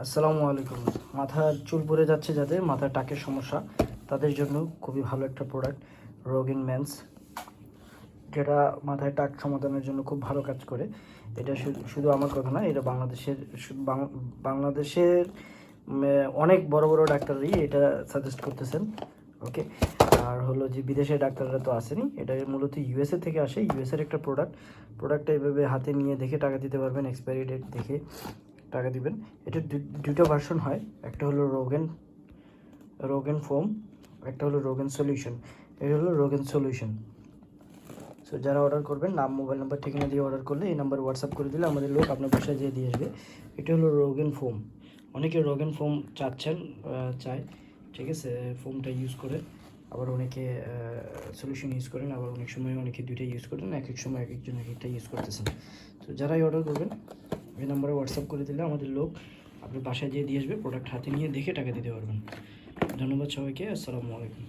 আসসালামু আলাইকুম। মাথার চুল পড়ে যাচ্ছে, যাদের মাথায় টাকের সমস্যা, তাদের জন্য খুবই ভালো একটা প্রোডাক্ট রোগিন মেন্স, যেটা মাথায় টাক সমাধানের জন্য খুব ভালো কাজ করে। এটা শুধু আমার কথা না, এটা বাংলাদেশের অনেক বড় বড় ডাক্তারই এটা সাজেস্ট করতেছেন। ওকে, আর হলো যে বিদেশের ডাক্তাররা তো আসেনি, এটা মূলত ইউএসএ থেকে আসে। ইউএসএর একটা প্রোডাক্টটা এইভাবে হাতে নিয়ে দেখে টাকা দিতে পারবেন, এক্সপায়ারি ডেট দেখে টাকা দিবেন। এটা দুটো ভার্সন হয়, একটা হলো রোগেন ফোম, একটা হলো রোগেন সলিউশন। এটা হলো রোগেন সলিউশন। সো যারা অর্ডার করবেন, নাম, মোবাইল নাম্বার, ঠিকানা দিয়ে অর্ডার করলে এই নাম্বারে হোয়াটসঅ্যাপ করে দিলে আমাদের লোক আপনার বাসায় যেয়ে দিয়ে আসবে। এটা হলো রোগেন ফোম। অনেকে রোগেন ফোম চায়, ঠিক আছে, ফোমটা ইউজ করে। আবার অনেকে সলিউশন ইউজ করেন, আবার অনেক সময় অনেকে দুইটাই ইউজ করেন, এক এক সময় এক একজন এক একটা ইউজ করতেছেন। তো যারাই অর্ডার করবেন এই নাম্বারে হোয়াটসঅ্যাপ করে দিলে আমাদের লোক আপনার বাসায় যেয়ে দিয়ে আসবে, প্রোডাক্ট হাতে নিয়ে দেখে টাকা দিতে পারবেন। ধন্যবাদ সবাইকে। আসসালামু আলাইকুম।